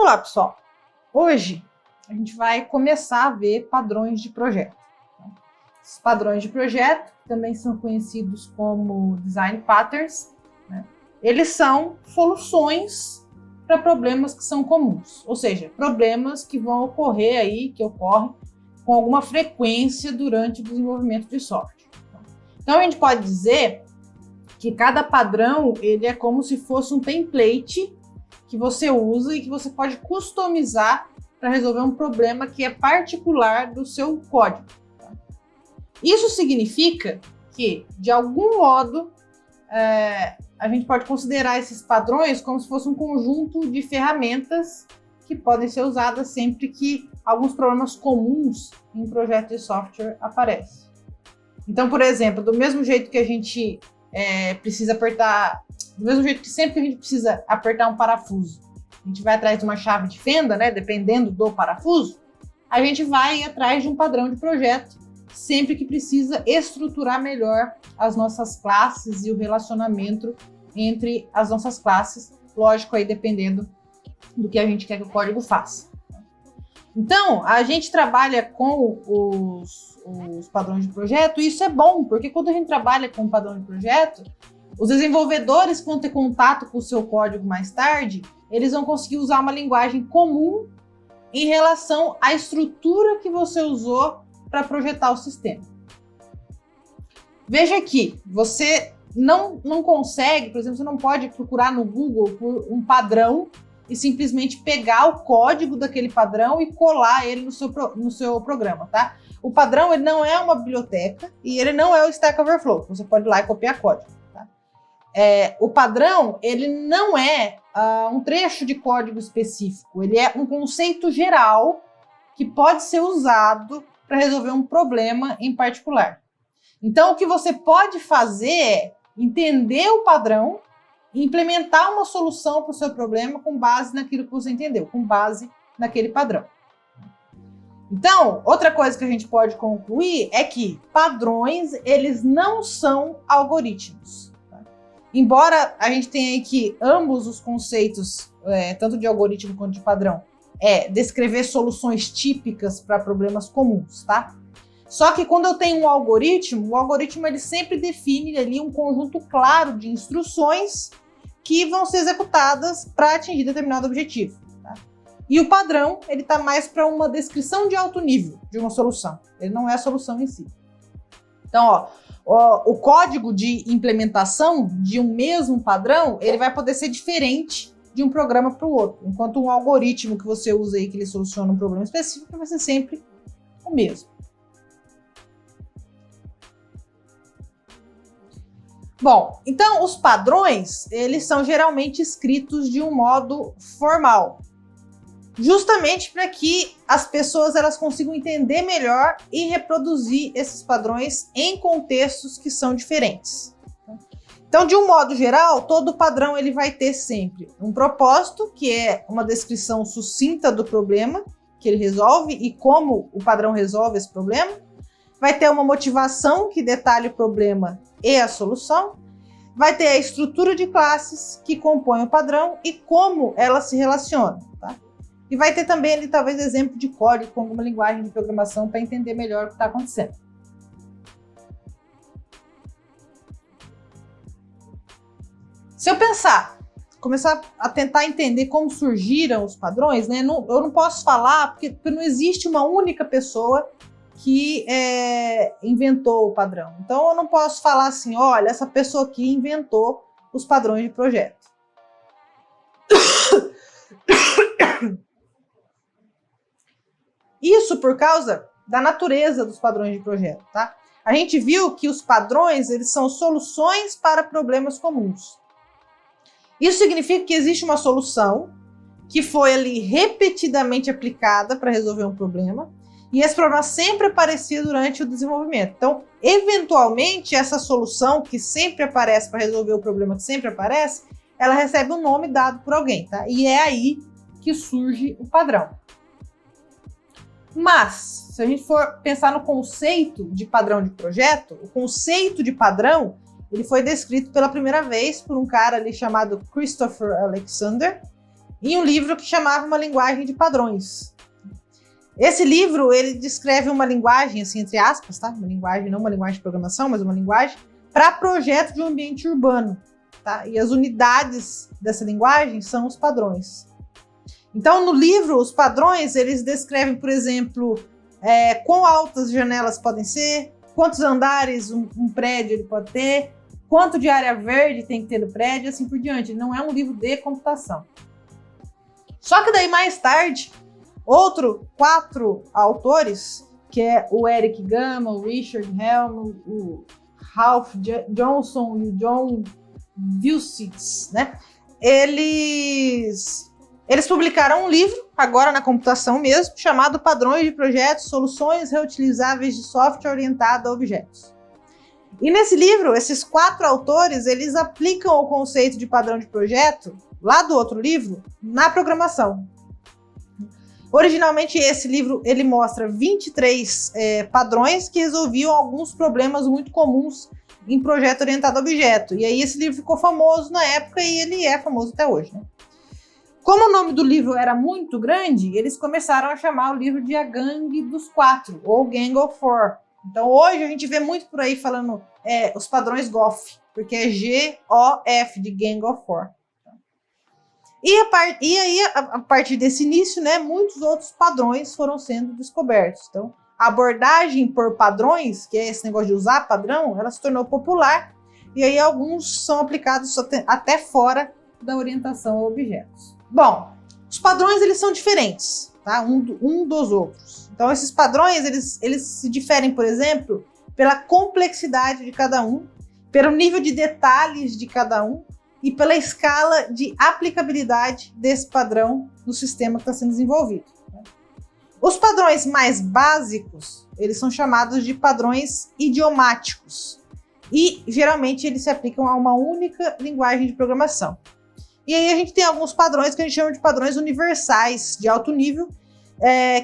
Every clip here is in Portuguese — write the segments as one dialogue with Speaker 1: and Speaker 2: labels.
Speaker 1: lá, pessoal. Hoje a gente vai começar a ver padrões de projeto. Os padrões de projeto também são conhecidos como design patterns, né? Eles são soluções para problemas que são comuns, ou seja, problemas que vão ocorrer aí, que ocorrem com alguma frequência durante o desenvolvimento de software. Então a gente pode dizer que cada padrão ele é como se fosse um template que você usa e que você pode customizar para resolver um problema que é particular do seu código. Isso significa que, de algum modo, a gente pode considerar esses padrões como se fosse um conjunto de ferramentas que podem ser usadas sempre que alguns problemas comuns em um projeto de software aparecem. Então, por exemplo, do mesmo jeito que a gente precisa apertar, do mesmo jeito que sempre que a gente precisa apertar um parafuso, a gente vai atrás de uma chave de fenda, né, dependendo do parafuso, a gente vai atrás de um padrão de projeto sempre que precisa estruturar melhor as nossas classes e o relacionamento entre as nossas classes, lógico aí dependendo do que a gente quer que o código faça. Então, a gente trabalha com os padrões de projeto, e isso é bom, porque quando a gente trabalha com o padrão de projeto, os desenvolvedores que vão ter contato com o seu código mais tarde, eles vão conseguir usar uma linguagem comum em relação à estrutura que você usou para projetar o sistema. Veja aqui, você não consegue, por exemplo, você não pode procurar no Google por um padrão e simplesmente pegar o código daquele padrão e colar ele no seu programa, tá? O padrão ele não é uma biblioteca e ele não é o Stack Overflow, você pode ir lá e copiar código. Tá? O padrão ele não é um trecho de código específico, ele é um conceito geral que pode ser usado para resolver um problema em particular. Então, o que você pode fazer é entender o padrão e implementar uma solução para o seu problema com base naquilo que você entendeu, com base naquele padrão. Então, outra coisa que a gente pode concluir é que padrões, eles não são algoritmos. Tá? Embora a gente tenha aqui ambos os conceitos, tanto de algoritmo quanto de padrão, descrever soluções típicas para problemas comuns, tá? Só que quando eu tenho um algoritmo, o algoritmo ele sempre define ali um conjunto claro de instruções que vão ser executadas para atingir determinado objetivo. Tá? E o padrão, ele está mais para uma descrição de alto nível de uma solução. Ele não é a solução em si. Então, o código de implementação de um mesmo padrão, ele vai poder ser diferente de um programa para o outro. Enquanto um algoritmo que você usa aí, que ele soluciona um problema específico, vai ser sempre o mesmo. Bom, então os padrões, eles são geralmente escritos de um modo formal, justamente para que as pessoas elas consigam entender melhor e reproduzir esses padrões em contextos que são diferentes. Então, de um modo geral, todo padrão ele vai ter sempre um propósito, que é uma descrição sucinta do problema que ele resolve e como o padrão resolve esse problema. Vai ter uma motivação que detalhe o problema e a solução. Vai ter a estrutura de classes que compõem o padrão e como elas se relacionam. Tá? E vai ter também ali, talvez, exemplo de código com alguma linguagem de programação para entender melhor o que está acontecendo. Se eu começar a tentar entender como surgiram os padrões, né? Eu não posso falar porque não existe uma única pessoa que inventou o padrão. Então, eu não posso falar assim, olha, essa pessoa aqui inventou os padrões de projeto. Isso por causa da natureza dos padrões de projeto, tá? A gente viu que os padrões, eles são soluções para problemas comuns. Isso significa que existe uma solução que foi ali repetidamente aplicada para resolver um problema e esse problema sempre aparecia durante o desenvolvimento. Então, eventualmente, essa solução que sempre aparece para resolver o problema que sempre aparece, ela recebe um nome dado por alguém, tá? E é aí que surge o padrão. Mas, se a gente for pensar no conceito de padrão de projeto, o conceito de padrão ele foi descrito pela primeira vez por um cara ali chamado Christopher Alexander em um livro que chamava Uma Linguagem de Padrões. Esse livro, ele descreve uma linguagem, assim, entre aspas, tá? Uma linguagem, não uma linguagem de programação, mas uma linguagem para projeto de um ambiente urbano, tá? E as unidades dessa linguagem são os padrões. Então, no livro, os padrões, eles descrevem, por exemplo, quão altas as janelas podem ser, quantos andares um prédio ele pode ter, quanto de área verde tem que ter no prédio, assim por diante. Ele não é um livro de computação. Só que daí, mais tarde, 4 autores, que é o Eric Gama, o Richard Helm, o Ralph Johnson e o John Vilsitz, né? Eles publicaram um livro, agora na computação mesmo, chamado Padrões de Projetos, Soluções Reutilizáveis de Software Orientado a Objetos. E nesse livro, esses 4 autores, eles aplicam o conceito de padrão de projeto, lá do outro livro, na programação. Originalmente, esse livro ele mostra 23 padrões que resolviam alguns problemas muito comuns em projeto orientado a objeto. E aí esse livro ficou famoso na época e ele é famoso até hoje, né? Como o nome do livro era muito grande, eles começaram a chamar o livro de A Gangue dos 4, ou Gang of Four. Então hoje a gente vê muito por aí falando os padrões GOF, porque é G-O-F, de Gang of Four. E aí, a partir desse início, né, muitos outros padrões foram sendo descobertos. Então, a abordagem por padrões, que é esse negócio de usar padrão, ela se tornou popular, e aí alguns são aplicados até fora da orientação a objetos. Bom, os padrões, eles são diferentes, tá? Um dos outros. Então, esses padrões, eles se diferem, por exemplo, pela complexidade de cada um, pelo nível de detalhes de cada um, e pela escala de aplicabilidade desse padrão no sistema que está sendo desenvolvido. Os padrões mais básicos, eles são chamados de padrões idiomáticos e geralmente eles se aplicam a uma única linguagem de programação. E aí a gente tem alguns padrões que a gente chama de padrões universais de alto nível,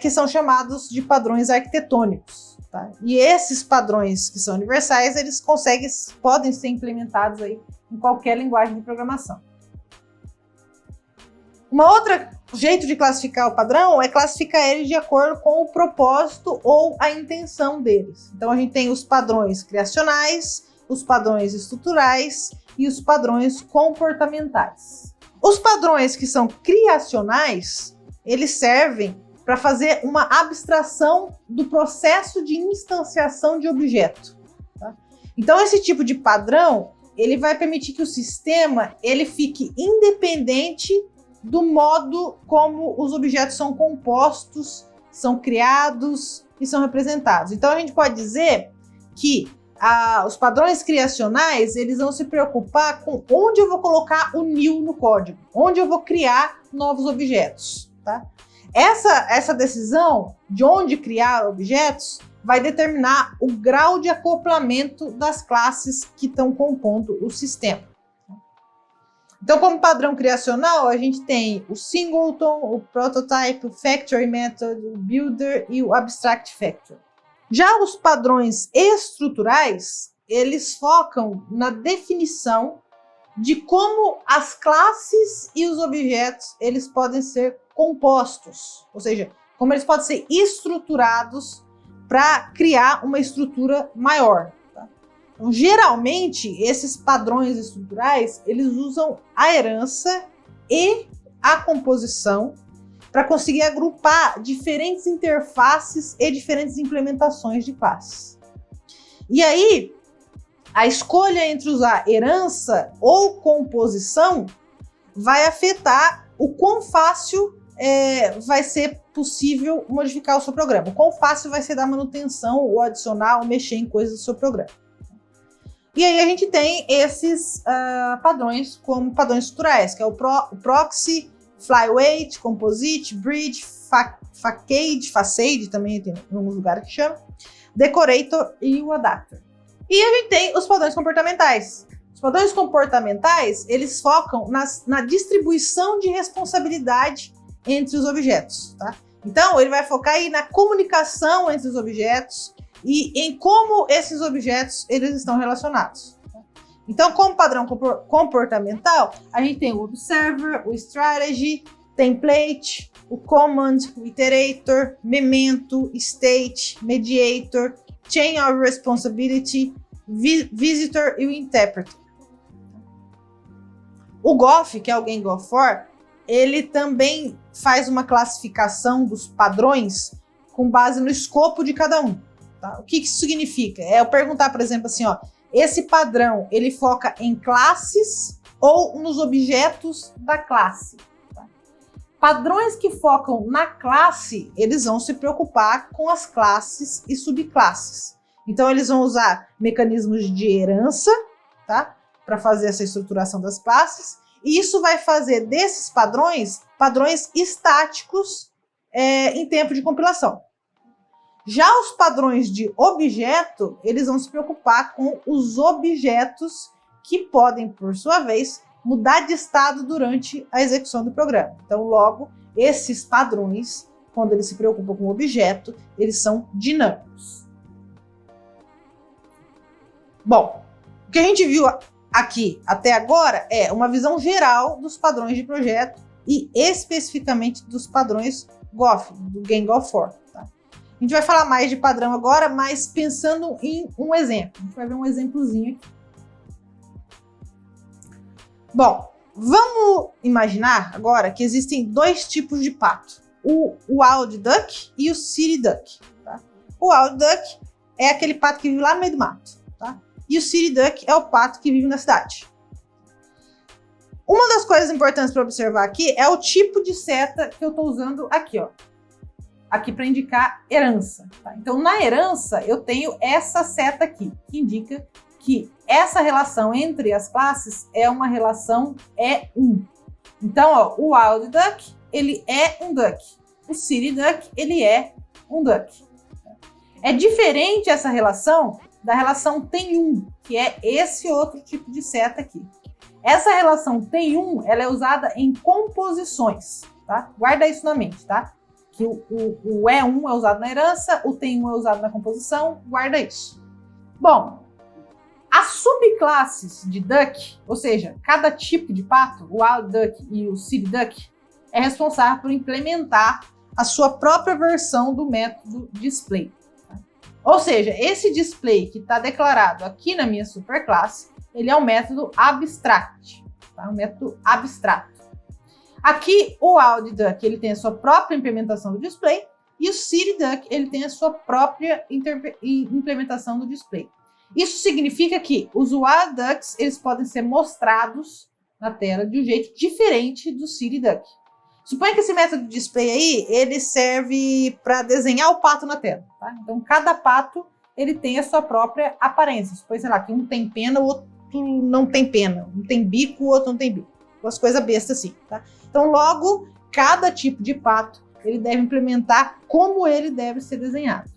Speaker 1: que são chamados de padrões arquitetônicos. Tá? E esses padrões que são universais, eles podem ser implementados aí em qualquer linguagem de programação. Uma outra jeito de classificar o padrão é classificar ele de acordo com o propósito ou a intenção deles. Então a gente tem os padrões criacionais, os padrões estruturais e os padrões comportamentais. Os padrões que são criacionais, eles servem para fazer uma abstração do processo de instanciação de objeto. Tá? Então esse tipo de padrão ele vai permitir que o sistema ele fique independente do modo como os objetos são compostos, são criados e são representados. Então a gente pode dizer que os padrões criacionais eles vão se preocupar com onde eu vou colocar o new no código, onde eu vou criar novos objetos. Tá? Essa decisão de onde criar objetos vai determinar o grau de acoplamento das classes que estão compondo o sistema. Então, como padrão criacional, a gente tem o Singleton, o Prototype, o Factory Method, o Builder e o Abstract Factor. Já os padrões estruturais, eles focam na definição de como as classes e os objetos eles podem ser compostos, ou seja, como eles podem ser estruturados para criar uma estrutura maior. Tá? Então, geralmente, esses padrões estruturais, eles usam a herança e a composição para conseguir agrupar diferentes interfaces e diferentes implementações de classes. E aí, a escolha entre usar herança ou composição vai afetar o quão fácil vai ser possível modificar o seu programa. O quão fácil vai ser dar manutenção, ou adicionar, ou mexer em coisas do seu programa. E aí a gente tem esses padrões como padrões estruturais, que é o Proxy, Flyweight, Composite, Bridge, Facade também tem em alguns lugares que chama, Decorator e o Adapter. E a gente tem os padrões comportamentais. Os padrões comportamentais, eles focam na distribuição de responsabilidade entre os objetos, tá? Então, ele vai focar aí na comunicação entre os objetos e em como esses objetos eles estão relacionados. Tá? Então, como padrão comportamental, a gente tem o Observer, o Strategy, template, o command, o iterator, memento, state, mediator, chain of responsibility, visitor e o interpreter. O Goff, que é o Gang of Four, ele também faz uma classificação dos padrões com base no escopo de cada um. Tá? O que isso significa? É eu perguntar, por exemplo, assim, ó, esse padrão, ele foca em classes ou nos objetos da classe? Tá? Padrões que focam na classe, eles vão se preocupar com as classes e subclasses. Então, eles vão usar mecanismos de herança, tá? Para fazer essa estruturação das classes. E isso vai fazer desses padrões estáticos em tempo de compilação. Já os padrões de objeto, eles vão se preocupar com os objetos que podem, por sua vez, mudar de estado durante a execução do programa. Então, logo, esses padrões, quando eles se preocupam com o objeto, eles são dinâmicos. Bom, o que a gente viu aqui até agora é uma visão geral dos padrões de projeto e especificamente dos padrões Goff, do Gang of Four. Tá? A gente vai falar mais de padrão agora, mas pensando em um exemplo. A gente vai ver um exemplozinho aqui. Bom, vamos imaginar agora que existem dois tipos de pato. O Wild Duck e o City Duck. Tá? O Wild Duck é aquele pato que vive lá no meio do mato. Tá? E o City Duck é o pato que vive na cidade. Uma das coisas importantes para observar aqui é o tipo de seta que eu estou usando aqui, ó. Aqui para indicar herança. Tá? Então, na herança, eu tenho essa seta aqui, que indica que essa relação entre as classes é uma relação E1. Então, ó, o Wild Duck, ele é um duck. O City Duck, ele é um duck. É diferente essa relação da relação tem1, que é esse outro tipo de seta aqui. Essa relação tem1, ela é usada em composições, tá? Guarda isso na mente, tá? Que o E1 é usado na herança, o tem1 é usado na composição, guarda isso. Bom, as subclasses de duck, ou seja, cada tipo de pato, o Wild Duck e o City Duck, é responsável por implementar a sua própria versão do método display. Ou seja, esse display que está declarado aqui na minha superclasse, ele é um método abstract, tá? Um método abstrato. Aqui, o Wild Duck, ele tem a sua própria implementação do display, e o City Duck, ele tem a sua própria implementação do display. Isso significa que os Wild Ducks, eles podem ser mostrados na tela de um jeito diferente do City Duck. Suponha que esse método de display aí, ele serve para desenhar o pato na tela. Tá? Então, cada pato, ele tem a sua própria aparência. Suponha, sei lá, que um tem pena, o outro não tem pena. Um tem bico, o outro não tem bico. Umas coisas bestas assim. Tá? Então, logo, cada tipo de pato, ele deve implementar como ele deve ser desenhado.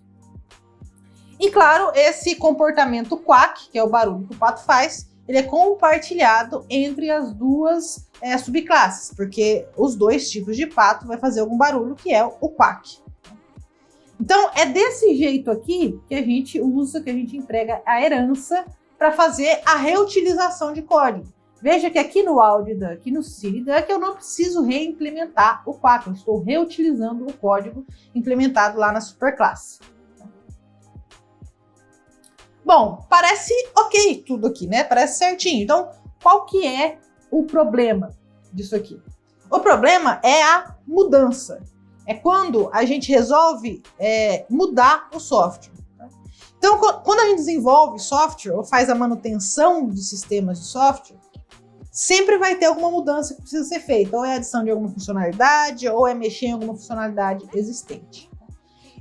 Speaker 1: E, claro, esse comportamento quack, que é o barulho que o pato faz, ele é compartilhado entre as duas subclasses, porque os dois tipos de pato vai fazer algum barulho, que é o quack. Então, é desse jeito aqui que a gente usa, que a gente entrega a herança para fazer a reutilização de código. Veja que aqui no Wild Duck e no City Duck eu não preciso reimplementar o quack, eu estou reutilizando o código implementado lá na superclasse. Bom, parece ok tudo aqui, né? Parece certinho. Então, qual que é o problema disso aqui? O problema é a mudança. É quando a gente resolve mudar o software. Tá? Então, quando a gente desenvolve software ou faz a manutenção de sistemas de software, sempre vai ter alguma mudança que precisa ser feita. Ou é adição de alguma funcionalidade, ou é mexer em alguma funcionalidade existente.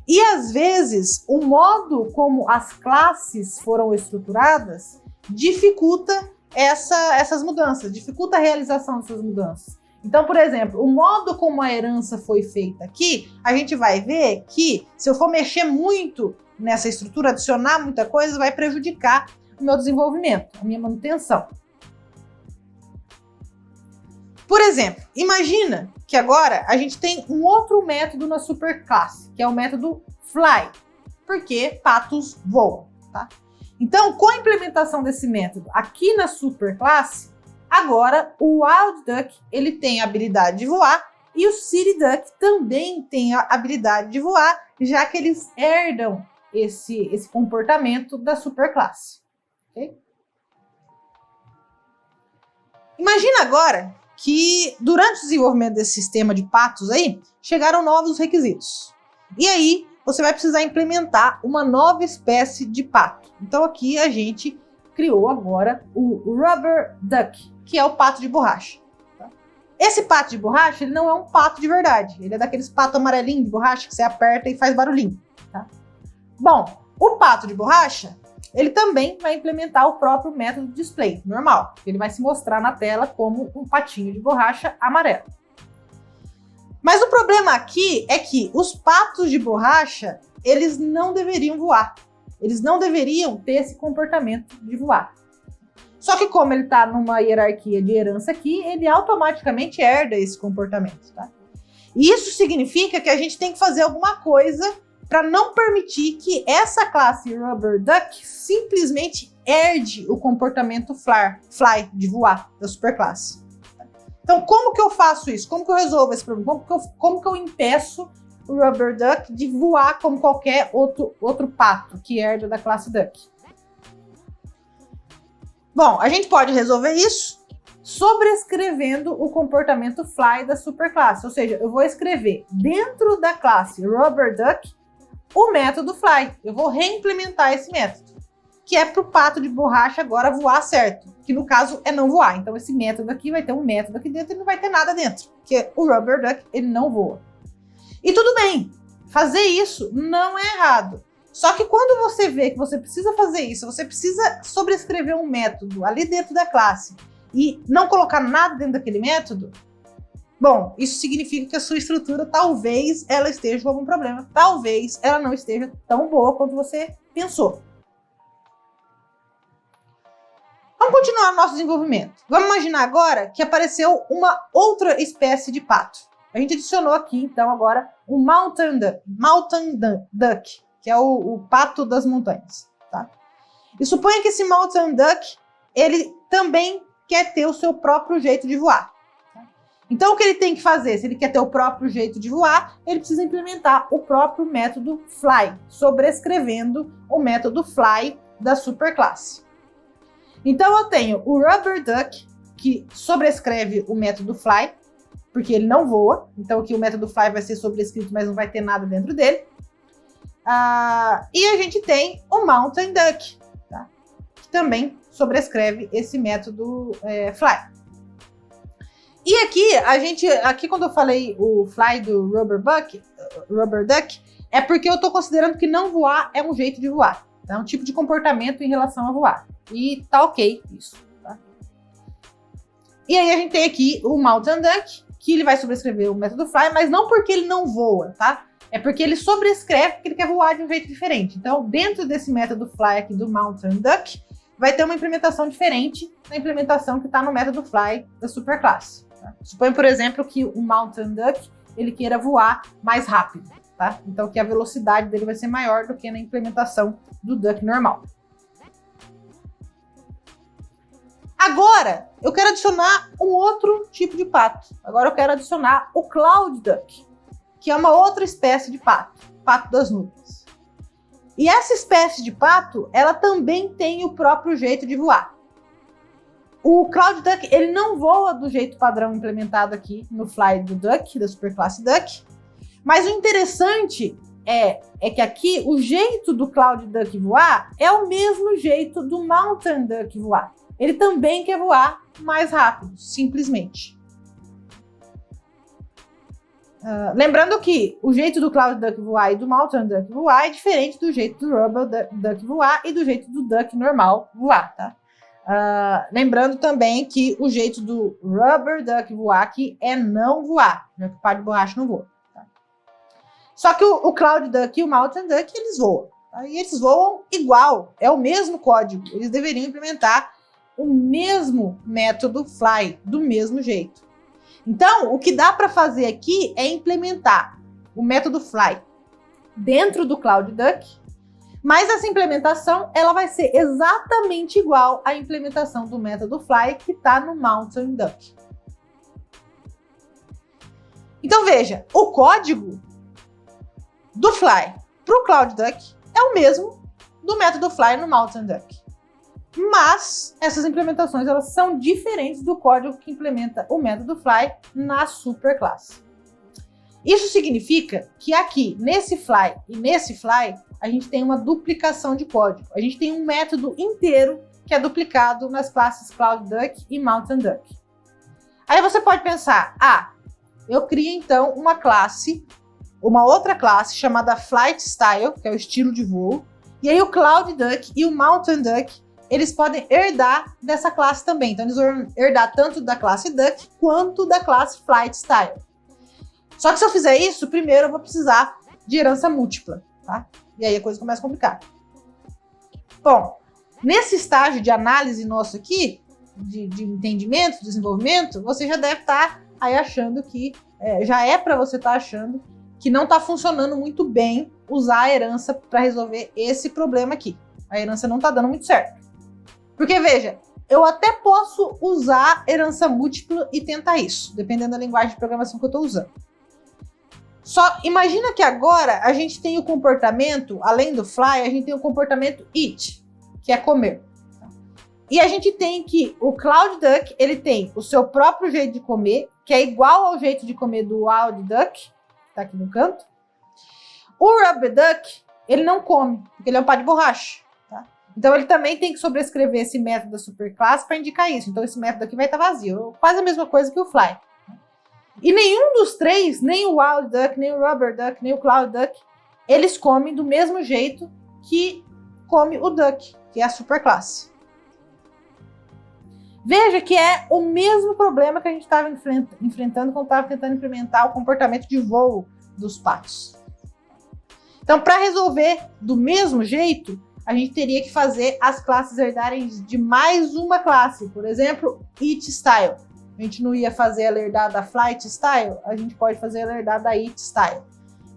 Speaker 1: E, às vezes, o modo como as classes foram estruturadas dificulta essas mudanças, dificulta a realização dessas mudanças. Então, por exemplo, o modo como a herança foi feita aqui, a gente vai ver que, se eu for mexer muito nessa estrutura, adicionar muita coisa, vai prejudicar o meu desenvolvimento, a minha manutenção. Por exemplo, imagina que agora a gente tem um outro método na superclasse, que é o método fly, porque patos voam, tá? Então, com a implementação desse método aqui na superclasse, agora o Wild Duck ele tem a habilidade de voar E o City Duck também tem a habilidade de voar, já que eles herdam esse comportamento da superclasse. Okay? Imagina agora que durante o desenvolvimento desse sistema de patos aí, chegaram novos requisitos. E aí, você vai precisar implementar uma nova espécie de pato. Então aqui a gente criou agora o Rubber Duck, que é o pato de borracha. Tá? Esse pato de borracha, ele não é um pato de verdade. Ele é daqueles patos amarelinhos de borracha que você aperta e faz barulhinho. Tá? Bom, o pato de borracha, ele também vai implementar o próprio método de display, normal. Ele vai se mostrar na tela como um patinho de borracha amarelo. Mas o problema aqui é que os patos de borracha, eles não deveriam voar. Eles não deveriam ter esse comportamento de voar. Só que como ele está numa hierarquia de herança aqui, ele automaticamente herda esse comportamento. Tá? E isso significa que a gente tem que fazer alguma coisa para não permitir que essa classe Rubber Duck simplesmente herde o comportamento fly de voar da superclasse. Então, como que eu faço isso? Como que eu resolvo esse problema? Como que eu impeço o Rubber Duck de voar como qualquer outro pato que herda da classe Duck? Bom, a gente pode resolver isso sobrescrevendo o comportamento fly da superclasse. Ou seja, eu vou escrever dentro da classe Rubber Duck o método fly. Eu vou reimplementar esse método, que é para o pato de borracha agora voar certo, que no caso é não voar. Então esse método aqui vai ter um método aqui dentro e não vai ter nada dentro, porque o Rubber Duck ele não voa. E tudo bem, fazer isso não é errado. Só que quando você vê que você precisa fazer isso, você precisa sobrescrever um método ali dentro da classe e não colocar nada dentro daquele método, bom, isso significa que a sua estrutura talvez ela esteja com algum problema, talvez ela não esteja tão boa quanto você pensou. Vamos continuar o nosso desenvolvimento. Vamos imaginar agora que apareceu uma outra espécie de pato. A gente adicionou aqui, então, agora o Mountain Duck, que é o pato das montanhas. Tá? E suponha que esse Mountain Duck, ele também quer ter o seu próprio jeito de voar. Tá? Então, o que ele tem que fazer? Se ele quer ter o próprio jeito de voar, ele precisa implementar o próprio método fly, sobrescrevendo o método fly da superclasse. Então, eu tenho o Rubber Duck, que sobrescreve o método fly, porque ele não voa. Então, aqui o método fly vai ser sobrescrito, mas não vai ter nada dentro dele. E a gente tem o Mountain Duck, tá? Que também sobrescreve esse método fly. E aqui quando eu falei o fly do Rubber Duck, é porque eu estou considerando que não voar é um jeito de voar. É um tipo de comportamento em relação a voar. E tá ok isso. Tá? E aí a gente tem aqui o Mountain Duck, que ele vai sobrescrever o método fly, mas não porque ele não voa, tá? É porque ele sobrescreve porque ele quer voar de um jeito diferente. Então, dentro desse método fly aqui do Mountain Duck, vai ter uma implementação diferente da implementação que está no método fly da superclasse. Tá? Suponha, por exemplo, que o Mountain Duck ele queira voar mais rápido. Tá? Então, que a velocidade dele vai ser maior do que na implementação do Duck normal. Agora, eu quero adicionar um outro tipo de pato. Agora eu quero adicionar o Cloud Duck, que é uma outra espécie de pato, pato das nuvens. E essa espécie de pato, ela também tem o próprio jeito de voar. O Cloud Duck, ele não voa do jeito padrão implementado aqui no Fly do Duck, da superclasse Duck. Mas o interessante é que aqui o jeito do Cloud Duck voar é o mesmo jeito do Mountain Duck voar. Ele também quer voar mais rápido, simplesmente. Lembrando que o jeito do Cloud Duck voar e do Mountain Duck voar é diferente do jeito do Rubber Duck voar e do jeito do Duck normal voar, tá? Lembrando também que o jeito do Rubber Duck voar aqui é não voar, já que o par de borracha não voa. Tá? Só que o Cloud Duck e o Mountain Duck, eles voam. Tá? E eles voam igual, é o mesmo código. Eles deveriam implementar o mesmo método fly, do mesmo jeito. Então, o que dá para fazer aqui é implementar o método fly dentro do Cloud Duck, mas essa implementação ela vai ser exatamente igual à implementação do método fly que está no Mountain Duck. Então veja, o código do Fly para o CloudDuck é o mesmo do método Fly no Mountain Duck. Mas essas implementações elas são diferentes do código que implementa o método Fly na superclasse. Isso significa que aqui, nesse Fly e nesse Fly, a gente tem uma duplicação de código. A gente tem um método inteiro que é duplicado nas classes CloudDuck e Mountain Duck. Aí você pode pensar, eu crio então uma outra classe chamada Flight Style, que é o estilo de voo, e aí o CloudDuck e o Mountain Duck, eles podem herdar dessa classe também. Então eles vão herdar tanto da classe Duck quanto da classe Flight Style. Só que se eu fizer isso, primeiro eu vou precisar de herança múltipla, tá? E aí a coisa começa a complicar. Bom, nesse estágio de análise nosso aqui, de entendimento, desenvolvimento, você já deve estar aí achando que, já é para você estar achando que não está funcionando muito bem usar a herança para resolver esse problema aqui. A herança não está dando muito certo. Porque veja, eu até posso usar herança múltipla e tentar isso, dependendo da linguagem de programação que eu estou usando. Só imagina que agora a gente tem o comportamento, além do fly, a gente tem o comportamento eat, que é comer. E a gente tem que o CloudDuck, ele tem o seu próprio jeito de comer, que é igual ao jeito de comer do WildDuck, que tá aqui no canto. O RubberDuck, ele não come, porque ele é um pá de borracha. Tá? Então ele também tem que sobrescrever esse método da superclasse para indicar isso. Então esse método aqui vai estar vazio, quase a mesma coisa que o fly. E nenhum dos três, nem o WildDuck, nem o RubberDuck, nem o CloudDuck, eles comem do mesmo jeito que come o Duck, que é a superclasse. Veja que é o mesmo problema que a gente estava enfrentando quando estava tentando implementar o comportamento de voo dos patos. Então, para resolver do mesmo jeito, a gente teria que fazer as classes herdarem de mais uma classe. Por exemplo, Eat Style. A gente não ia fazer ela herdar da Flight Style, a gente pode fazer ela herdar da Eat Style.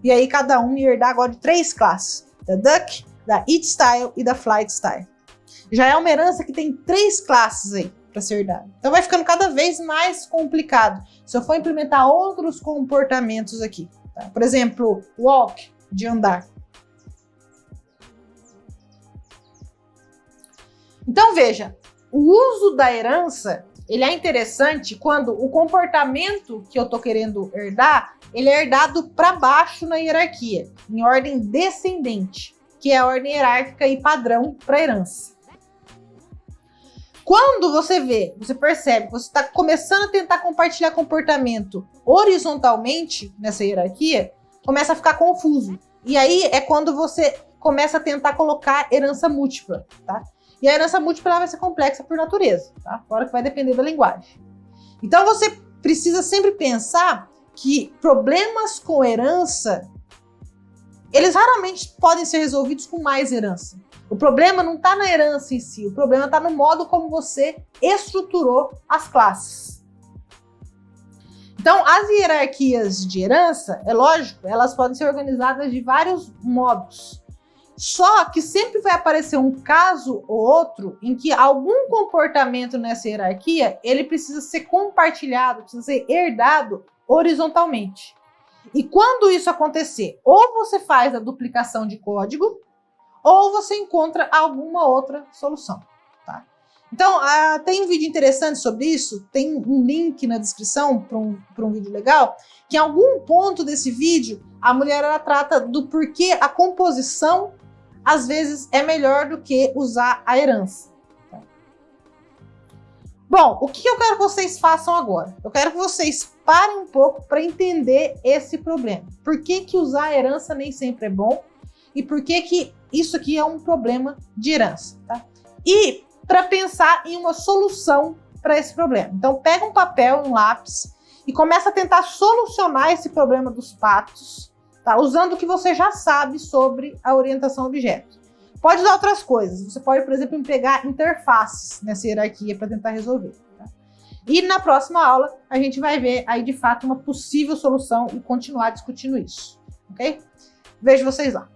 Speaker 1: E aí cada um ia herdar agora de 3 classes. Da Duck, da Eat Style e da Flight Style. Já é uma herança que tem 3 classes aí para ser herdada. Então vai ficando cada vez mais complicado se eu for implementar outros comportamentos aqui. Tá? Por exemplo, walk, de andar. Então veja, o uso da herança ele é interessante quando o comportamento que eu estou querendo herdar, ele é herdado para baixo na hierarquia, em ordem descendente, que é a ordem hierárquica e padrão para herança. Quando você percebe que você está começando a tentar compartilhar comportamento horizontalmente nessa hierarquia, começa a ficar confuso. E aí é quando você começa a tentar colocar herança múltipla, tá? E a herança múltipla vai ser complexa por natureza, tá? Fora que vai depender da linguagem. Então você precisa sempre pensar que problemas com herança, eles raramente podem ser resolvidos com mais herança. O problema não está na herança em si, o problema está no modo como você estruturou as classes. Então, as hierarquias de herança, é lógico, elas podem ser organizadas de vários modos. Só que sempre vai aparecer um caso ou outro em que algum comportamento nessa hierarquia, ele precisa ser compartilhado, precisa ser herdado horizontalmente. E quando isso acontecer, ou você faz a duplicação de código, ou você encontra alguma outra solução. Tá? Então, tem um vídeo interessante sobre isso, tem um link na descrição para um vídeo legal, que em algum ponto desse vídeo, a mulher ela trata do porquê a composição, às vezes, é melhor do que usar a herança. Tá? Bom, o que eu quero que vocês façam agora? Eu quero que vocês parem um pouco para entender esse problema. Por que usar a herança nem sempre é bom? E por que isso aqui é um problema de herança, tá? E para pensar em uma solução para esse problema. Então, pega um papel, um lápis e começa a tentar solucionar esse problema dos patos, tá? Usando o que você já sabe sobre a orientação a objeto. Pode usar outras coisas. Você pode, por exemplo, pegar interfaces nessa hierarquia para tentar resolver. Tá? E na próxima aula, a gente vai ver aí, de fato, uma possível solução e continuar discutindo isso. Ok? Vejo vocês lá.